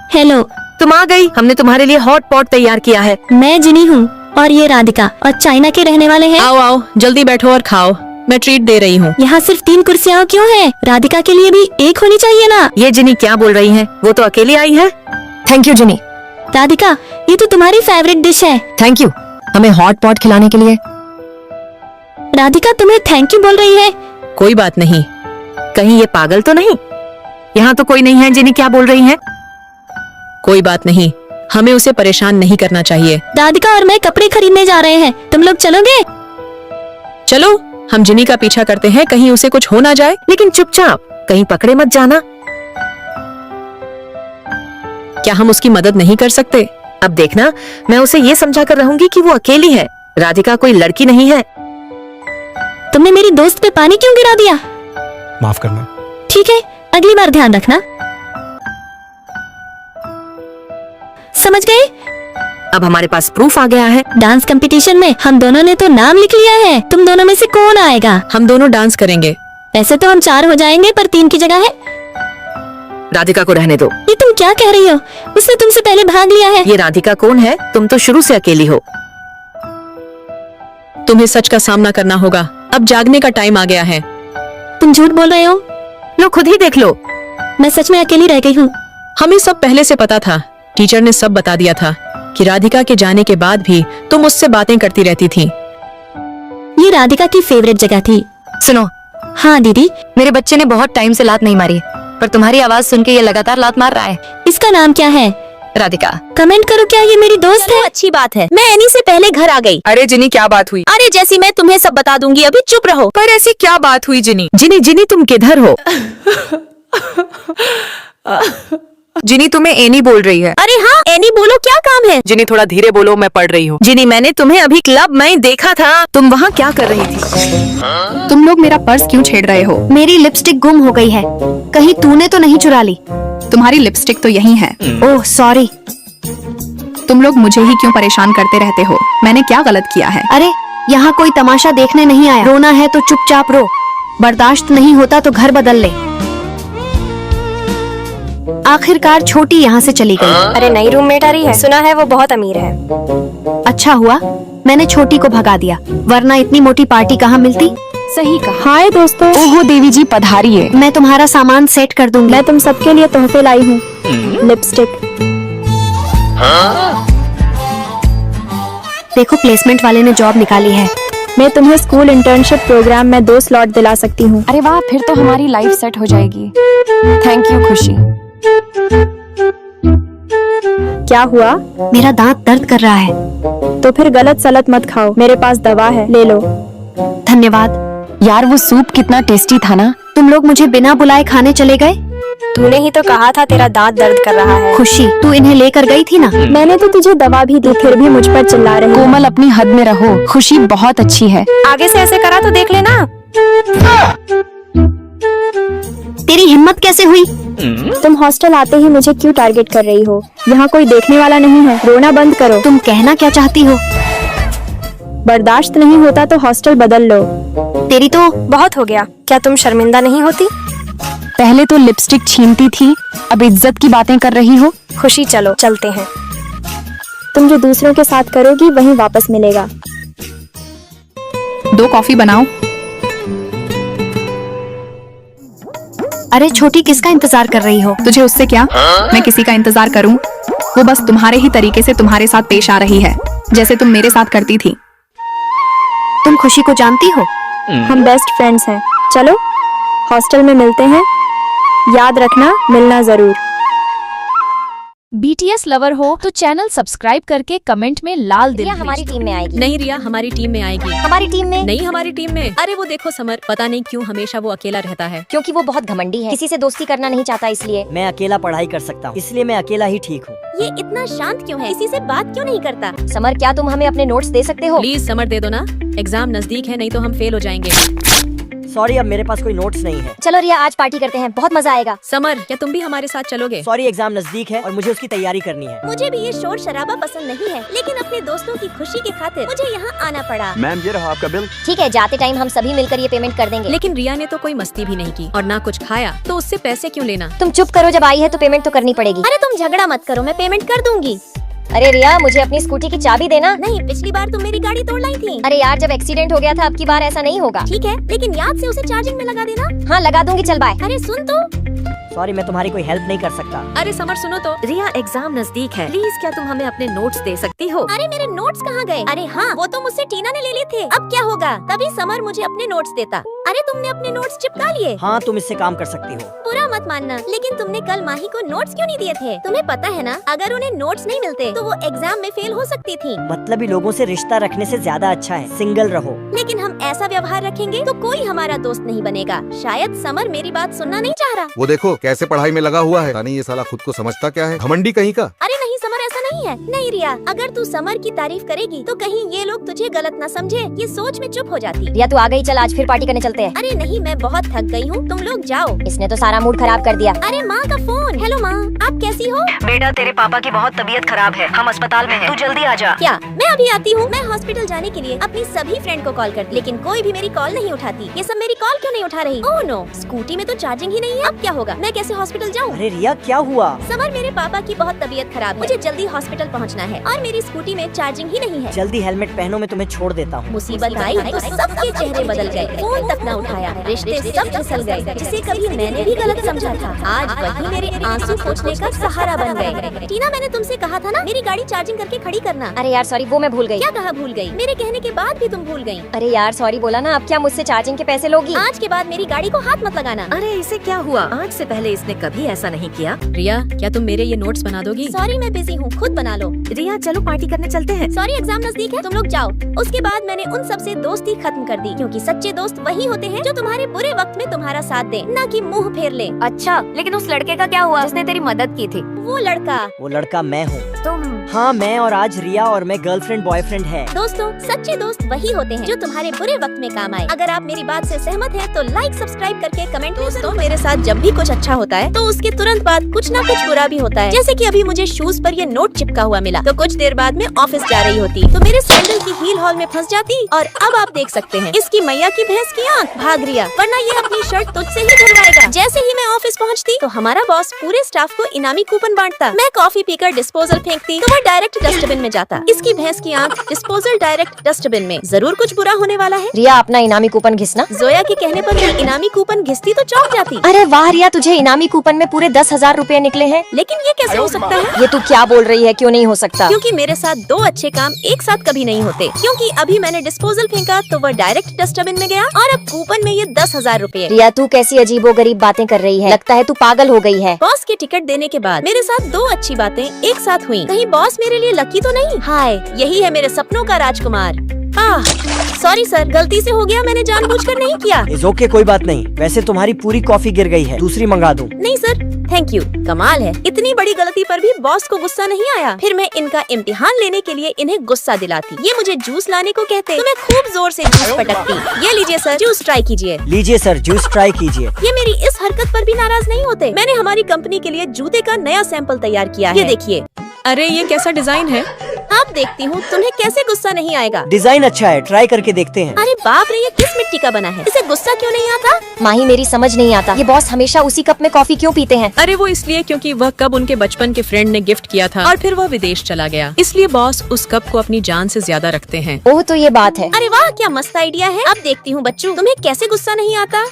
Hello, तुम आ गई। हमने तुम्हारे लिए हॉट पॉट तैयार किया है। मैं जिनी हूँ और ये राधिका और चाइना के रहने वाले हैं। आओ आओ, जल्दी बैठो और खाओ। मैं ट्रीट दे रही हूँ। यहाँ सिर्फ 3 कुर्सियाँ क्यों हैं? राधिका के लिए भी एक होनी चाहिए ना। ये जिनी क्या बोल रही है? वो तो अकेली आई है। थैंक यू जिनी। राधिका, ये तो तुम्हारी फेवरेट डिश है। थैंक यू हमें हॉट पॉट खिलाने के लिए। राधिका तुम्हें थैंक यू बोल रही है। कोई बात नहीं। कहीं ये पागल तो नहीं? यहाँ तो कोई नहीं है। जिनी क्या बोल रही है? कोई बात नहीं, हमें उसे परेशान नहीं करना चाहिए। राधिका और मैं कपड़े खरीदने जा रहे हैं, तुम लोग चलोगे? चलो, हम जिनी का पीछा करते हैं, कहीं उसे कुछ हो ना जाए। लेकिन चुपचाप, कहीं पकड़े मत जाना। क्या हम उसकी मदद नहीं कर सकते? अब देखना, मैं उसे ये समझा कर रहूंगी कि वो अकेली है। राधिका कोई लड़की नहीं है। तुमने मेरी दोस्त पे पानी क्यों गिरा दिया? माफ करना। ठीक है, अगली बार ध्यान रखना। समझ गए? अब हमारे पास प्रूफ आ गया है। डांस कंपटीशन में हम दोनों ने तो नाम लिख लिया है। तुम दोनों में से कौन आएगा? हम दोनों डांस करेंगे। वैसे तो हम 4 हो जाएंगे, पर 3 की जगह है। राधिका को रहने दो। ये तुम क्या कह रही हो? उसने तुमसे पहले भाग लिया है। ये राधिका कौन है? तुम तो शुरू से अकेली हो। तुम्हें सच का सामना करना होगा। अब जागने का टाइम आ गया है। तुम झूठ बोल रहे हो। लो खुद ही देख लो। मैं सच में अकेली रह गई हूँ। हमें सब पहले से पता था। टीचर ने सब बता दिया था कि राधिका के जाने के बाद भी तुम उससे बातें करती रहती थी। ये राधिका की फेवरेट जगह थी। सुनो, हाँ दीदी। मेरे बच्चे ने बहुत टाइम से लात नहीं मारी, पर तुम्हारी आवाज सुन के ये लगातार लात मार रहा है। इसका नाम क्या है? राधिका। कमेंट करो, क्या ये मेरी दोस्त है? अच्छी बात है। मैं एनी से पहले घर आ गई। अरे जिनी क्या बात हुई? अरे जैसी मैं तुम्हें सब बता दूंगी, अभी चुप रहो। पर ऐसी क्या बात हुई जिनी? जिनी जिनी तुम किधर हो? जिनी तुम्हें एनी बोल रही है। अरे हाँ एनी, बोलो क्या काम है? जिनी थोड़ा धीरे बोलो, मैं पढ़ रही हूँ। जिनी मैंने तुम्हें अभी क्लब में देखा था। तुम वहाँ क्या कर रही थी? तुम लोग मेरा पर्स क्यों छेड़ रहे हो? मेरी लिपस्टिक गुम हो गई है। कहीं तूने तो नहीं चुरा ली? तुम्हारी लिपस्टिक तो यही है। Oh sorry. तुम लोग मुझे ही क्यों परेशान करते रहते हो? मैंने क्या गलत किया है? अरे यहाँ कोई तमाशा देखने नहीं आया। रोना है तो चुपचाप रो, बर्दाश्त नहीं होता तो घर बदल ले। आखिरकार छोटी यहाँ से चली गई। अरे नई रूममेट आ रही है, सुना है वो बहुत अमीर है। अच्छा हुआ मैंने छोटी को भगा दिया, वरना इतनी मोटी पार्टी कहाँ मिलती। सही कहा। हाय दोस्तों। ओहो देवी जी पधारिए। मैं तुम्हारा सामान सेट कर दूंगी। मैं तुम सबके लिए तोहफे लाई हूँ। लिपस्टिक। देखो प्लेसमेंट वाले ने जॉब निकाली है। मैं तुम्हें स्कूल इंटर्नशिप प्रोग्राम में 2 स्लॉट दिला सकती हूँ। अरे वाह, फिर तो हमारी लाइफ सेट हो जाएगी। थैंक यू खुशी। क्या हुआ? मेरा दांत दर्द कर रहा है। तो फिर गलत सलत मत खाओ, मेरे पास दवा है, ले लो। धन्यवाद। यार वो सूप कितना टेस्टी था ना। तुम लोग मुझे बिना बुलाए खाने चले गए। तूने ही तो कहा था तेरा दांत दर्द कर रहा है। खुशी, तू इन्हें लेकर गई थी ना? मैंने तो तुझे दवा भी दी, फिर भी मुझ पर चिल्ला रही है। कोमल अपनी हद में रहो, खुशी बहुत अच्छी है। आगे से ऐसे करा तो देख लेना। तेरी हिम्मत कैसे हुई? तुम हॉस्टल आते ही मुझे क्यों टारगेट कर रही हो? यहाँ कोई देखने वाला नहीं है, रोना बंद करो। तुम कहना क्या चाहती हो? बर्दाश्त नहीं होता तो हॉस्टल बदल लो। तेरी तो बहुत हो गया, क्या तुम शर्मिंदा नहीं होती? पहले तो लिपस्टिक छीनती थी, अब इज्जत की बातें कर रही हो। खुशी चलो चलते हैं। तुम जो दूसरों के साथ करोगी वही वापस मिलेगा। 2 कॉफी बनाओ। अरे छोटी, किसका इंतजार कर रही हो? तुझे उससे क्या? मैं किसी का इंतजार करूं? वो बस तुम्हारे ही तरीके से तुम्हारे साथ पेश आ रही है, जैसे तुम मेरे साथ करती थी। तुम खुशी को जानती हो? हम बेस्ट फ्रेंड्स हैं। चलो हॉस्टल में मिलते हैं, याद रखना मिलना जरूर। BTS लवर हो तो चैनल सब्सक्राइब करके कमेंट में लाल दिल हमारी टीम में आएगी। नहीं रिया, हमारी टीम में आएगी। हमारी टीम में नहीं, हमारी टीम में। अरे वो देखो समर, पता नहीं क्यों हमेशा वो अकेला रहता है। क्योंकि वो बहुत घमंडी है, किसी से दोस्ती करना नहीं चाहता इसलिए। मैं अकेला पढ़ाई कर सकता हूँ, इसलिए मैं अकेला ही ठीक हूँ। ये इतना शांत क्यों है? किसी से बात क्यों नहीं करता? समर, क्या तुम हमें अपने नोट्स दे सकते हो? प्लीज समर दे दो ना, एग्जाम नजदीक है, नहीं तो हम फेल हो जाएंगे। सॉरी, अब मेरे पास कोई नोट्स नहीं है। चलो रिया, आज पार्टी करते हैं, बहुत मजा आएगा। समर, क्या तुम भी हमारे साथ चलोगे? सॉरी, एग्जाम नजदीक है और मुझे उसकी तैयारी करनी है। मुझे भी ये शोर शराबा पसंद नहीं है, लेकिन अपने दोस्तों की खुशी की खातिर मुझे यहाँ आना पड़ा। मैम, ये रहा आपका बिल। ठीक है, जाते टाइम हम सभी मिलकर ये पेमेंट कर देंगे। लेकिन रिया ने तो कोई मस्ती भी नहीं की और ना कुछ खाया, तो उससे पैसे क्यों लेना? तुम चुप करो, जब आई है तो पेमेंट तो करनी पड़ेगी। अरे तुम झगड़ा मत करो, मैं पेमेंट कर दूंगी। अरे रिया, मुझे अपनी स्कूटी की चाबी देना। नहीं, पिछली बार तुम मेरी गाड़ी तोड़ लाई थी। अरे यार, जब एक्सीडेंट हो गया था, अब की बार ऐसा नहीं होगा। ठीक है, लेकिन याद से उसे चार्जिंग में लगा देना। हाँ, लगा दूंगी, चल बाय। अरे सुन तो। सॉरी, मैं तुम्हारी कोई हेल्प नहीं कर सकता। अरे समर, सुनो तो। रिया, एग्जाम नजदीक है, प्लीज क्या तुम हमें अपने नोट्स दे सकती हो? अरे मेरे नोट्स कहाँ गए? अरे हाँ, वो तो मुझसे टीना ने ले लिए थे। अब क्या होगा? तभी समर मुझे अपने नोट्स देता। अरे तुमने अपने नोट्स चिपका लिए। हाँ, तुम इससे काम कर सकती हो। बुरा मत मानना, लेकिन तुमने कल माही को नोट्स क्यों नहीं दिए थे? तुम्हें पता है ना, अगर उन्हें नोट्स नहीं मिलते तो वो एग्जाम में फेल हो सकती थी। मतलबी लोगों से रिश्ता रखने से ज्यादा अच्छा है सिंगल रहो। लेकिन हम ऐसा व्यवहार रखेंगे तो कोई हमारा दोस्त नहीं बनेगा। शायद समर मेरी बात सुनना नहीं चाह रहा। वो देखो कैसे पढ़ाई में लगा हुआ है। नहीं, ये साला खुद को समझता क्या है, घमंडी कहीं का। अरे नहीं समर, ऐसा नहीं है। नहीं रिया, अगर तू समर की तारीफ करेगी तो कहीं ये लोग तुझे गलत न समझे। ये सोच में चुप हो जाती। रिया, तू आ गई, चल आज फिर पार्टी करने चलते हैं। अरे नहीं, मैं बहुत थक गई हूँ, तुम लोग जाओ। इसने तो सारा मूड खराब कर दिया। अरे माँ का फोन। हेलो माँ, आप कैसी हो? बेटा, तेरे पापा की बहुत तबीयत खराब है, हम अस्पताल में हैं, तू जल्दी आ जा। क्या? मैं अभी आती हूँ। मैं हॉस्पिटल जाने के लिए अपनी सभी फ्रेंड को कॉल करती, लेकिन कोई भी मेरी कॉल नहीं उठाती। ये सब मेरी कॉल क्यों नहीं उठा रही? ओह नो, स्कूटी में तो चार्जिंग ही नहीं है। अब क्या होगा? मैं कैसे हॉस्पिटल जाऊँ? अरे रिया, क्या हुआ? समर, मेरे पापा की बहुत तबीयत खराब है, मुझे जल्दी हॉस्पिटल पहुँचना है और मेरी स्कूटी में चार्जिंग ही नहीं है। जल्दी हेलमेट पहनो, मैं तुम्हें छोड़ देता हूँ। मुसीबत आई तो सबके चेहरे बदल गए, फोन तक न उठाया, रिश्ते सब फिसल गए। जिसे कभी मैंने भी गलत समझा था, आज वही मेरे आंसू पोंछने का सहारा बन गए। टीना, मैंने तुमसे कहा था ना, मेरी गाड़ी चार्जिंग करके खड़ी करना। अरे यार सॉरी, वो मैं भूल गई। क्या कहा भूल गई? मेरे कहने के बाद भी तुम भूल गई। अरे यार सॉरी बोला ना, अब क्या मुझसे चार्जिंग के पैसे लोगी? आज के बाद मेरी गाड़ी को हाथ मत लगाना। अरे इसे क्या हुआ? आज से पहले इसने कभी ऐसा नहीं किया। रिया, क्या तुम मेरे ये नोट्स बना दोगी? सॉरी, मैं बिजी हूँ, खुद बना लो। रिया, चलो पार्टी करने चलते हैं। सॉरी, एग्जाम नजदीक है, तुम लोग जाओ। उसके बाद मैंने उन सब से दोस्ती खत्म कर दी, क्योंकि सच्चे दोस्त वही होते हैं जो तुम्हारे बुरे वक्त में तुम्हारा साथ दे, ना कि मुंह फेर ले। अच्छा, लेकिन उस लड़के का क्या हुआ जिसने तेरी मदद की थी? वो लड़का मैं हूँ। तुम। हाँ, मैं, और आज रिया और मैं गर्लफ्रेंड बॉयफ्रेंड है। दोस्तों, सच्चे दोस्त वही होते हैं जो तुम्हारे बुरे वक्त में काम आए। अगर आप मेरी बात से सहमत हैं तो लाइक सब्सक्राइब करके कमेंट। दोस्तों, मेरे साथ जब भी कुछ अच्छा होता है तो उसके तुरंत बाद कुछ ना कुछ बुरा भी होता है। जैसे कि अभी मुझे शूज पर ये नोट चिपका हुआ मिला, तो कुछ देर बाद में ऑफिस जा रही होती तो मेरे सैंडल की हील हॉल में फंस जाती। और अब आप देख सकते हैं, इसकी मैया की भैंस की आंख भाग रिया, वरना ये अपनी शर्ट तुझसे ही धुलवाएगा। जैसे ही मैं ऑफिस पहुंचती तो हमारा बॉस पूरे स्टाफ को इनामी कूपन बांटता। मैं कॉफी पीकर डिस्पोजल फेंकती तो वो डायरेक्ट डस्टबिन में जाता। इसकी भैंस की आंख, डिस्पोजल डायरेक्ट डस्टबिन में। जरूर कुछ बुरा होने वाला है। रिया, अपना इनामी कूपन घिसना। जोया के कहने पर मैं इनामी कूपन घिसती तो चौंक जाती। अरे वाह रिया, तुझे इनामी कूपन में पूरे 10,000 रुपए निकले हैं। लेकिन ये कैसे हो सकता है? ये तू क्या बोल रही है? क्यों नहीं हो सकता? क्योंकि मेरे साथ दो अच्छे काम एक साथ कभी नहीं होते। क्योंकि अभी मैंने डिस्पोजल फेंका तो वह डायरेक्ट डस्टबिन में गया और अब कूपन में ये 10,000 रुपए। रिया, तू कैसी अजीबोगरीब बातें कर रही है, लगता है तू पागल हो गई है। बॉस के टिकट देने के बाद मेरे साथ दो अच्छी बातें एक साथ हुई। कहीं बॉस मेरे लिए लकी तो नहीं? हाय, यही है मेरे सपनों का राजकुमार। सॉरी सर, गलती से हो गया, मैंने जानबूझकर नहीं किया। इज ओके, कोई बात नहीं। वैसे तुम्हारी पूरी कॉफी गिर गई है, दूसरी मंगा दूं? नहीं सर, थैंक यू। कमाल है, इतनी बड़ी गलती पर भी बॉस को गुस्सा नहीं आया। फिर मैं इनका इम्तिहान लेने के लिए इन्हें गुस्सा दिलाती। ये मुझे जूस लाने को कहते तो मैं खूब जोर से जूस पटकती। ये लीजिए सर, जूस ट्राई कीजिए। लीजिए सर, जूस ट्राई कीजिए। ये मेरी इस हरकत पर भी नाराज नहीं होते। मैंने हमारी कंपनी के लिए जूते का नया सैंपल तैयार किया है, ये देखिए। अरे ये कैसा डिजाइन है? आप देखती हूँ, तुम्हें कैसे गुस्सा नहीं आएगा? डिजाइन अच्छा है, ट्राई करके देखते हैं। अरे बाप रे, ये किस मिट्टी का बना है? इसे गुस्सा क्यों नहीं आता? माही, मेरी समझ नहीं आता, ये बॉस हमेशा उसी कप में कॉफी क्यों पीते हैं? अरे वो इसलिए क्योंकि वह कप उनके बचपन के फ्रेंड ने गिफ्ट किया था और फिर वह विदेश चला गया, इसलिए बॉस उस कप को अपनी जान से ज्यादा रखते हैं। ओह, तो ये बात है। अरे वाह, क्या मस्त आइडिया है। अब देखती हूँ बच्चों, तुम्हें कैसे गुस्सा नहीं आता।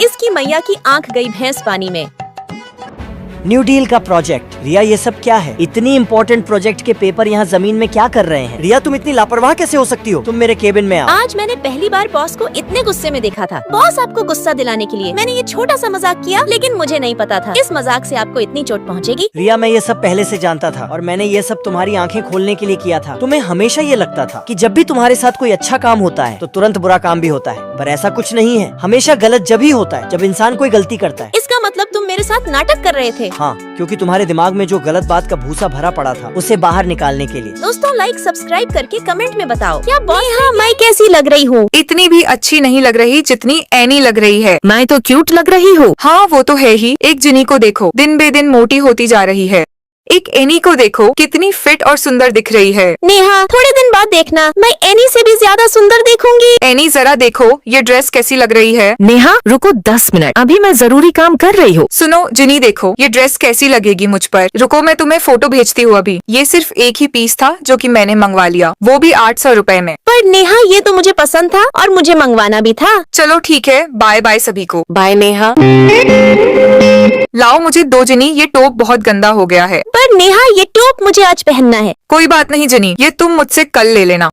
इसकी मैया की आंख गई भैंस पानी में। न्यू डील का प्रोजेक्ट। रिया, ये सब क्या है? इतनी इम्पोर्टेंट प्रोजेक्ट के पेपर यहाँ जमीन में क्या कर रहे हैं? रिया, तुम इतनी लापरवाह कैसे हो सकती हो? तुम मेरे केबिन में आओ। आज मैंने पहली बार बॉस को इतने गुस्से में देखा था। बॉस, आपको गुस्सा दिलाने के लिए मैंने ये छोटा सा मजाक किया, लेकिन मुझे नहीं पता था इस मजाक से आपको इतनी चोट पहुँचेगी। रिया, मैं ये सब पहले से जानता था और मैंने ये सब तुम्हारी आंखें खोलने के लिए किया था। तुम्हें हमेशा ये लगता था कि जब भी तुम्हारे साथ कोई अच्छा काम होता है तो तुरंत बुरा काम भी होता है, पर ऐसा कुछ नहीं है। हमेशा गलत जब ही होता है जब इंसान कोई गलती करता है। इसका मतलब तुम मेरे मेरे साथ नाटक कर रहे थे। हाँ, क्योंकि तुम्हारे दिमाग में जो गलत बात का भूसा भरा पड़ा था उसे बाहर निकालने के लिए। दोस्तों लाइक सब्सक्राइब करके कमेंट में बताओ क्या नेहा मैं कैसी लग रही हूँ। इतनी भी अच्छी नहीं लग रही जितनी एनी लग रही है। मैं तो क्यूट लग रही हूँ। हाँ वो तो है ही। एक जिनी को देखो, दिन बे दिन मोटी होती जा रही है। एक एनी को देखो, कितनी फिट और सुंदर दिख रही है। नेहा थोड़े दिन बाद देखना मैं एनी से भी ज्यादा सुंदर देखूंगी। एनी जरा देखो ये ड्रेस कैसी लग रही है। नेहा रुको 10 मिनट, अभी मैं जरूरी काम कर रही हूँ। सुनो जिनी देखो ये ड्रेस कैसी लगेगी मुझ पर। रुको मैं तुम्हें फोटो भेजती हूँ अभी। ये सिर्फ एक ही पीस था जो कि मैंने मंगवा लिया, वो भी 800 रुपए में। पर नेहा ये तो मुझे पसंद था और मुझे मंगवाना भी था। चलो ठीक है, बाय बाय सभी को। बाय नेहा। लाओ मुझे दो जिनी, ये टॉप बहुत गंदा हो गया है। पर नेहा ये टॉप मुझे आज पहनना है। कोई बात नहीं जिनी, ये तुम मुझसे कल ले लेना।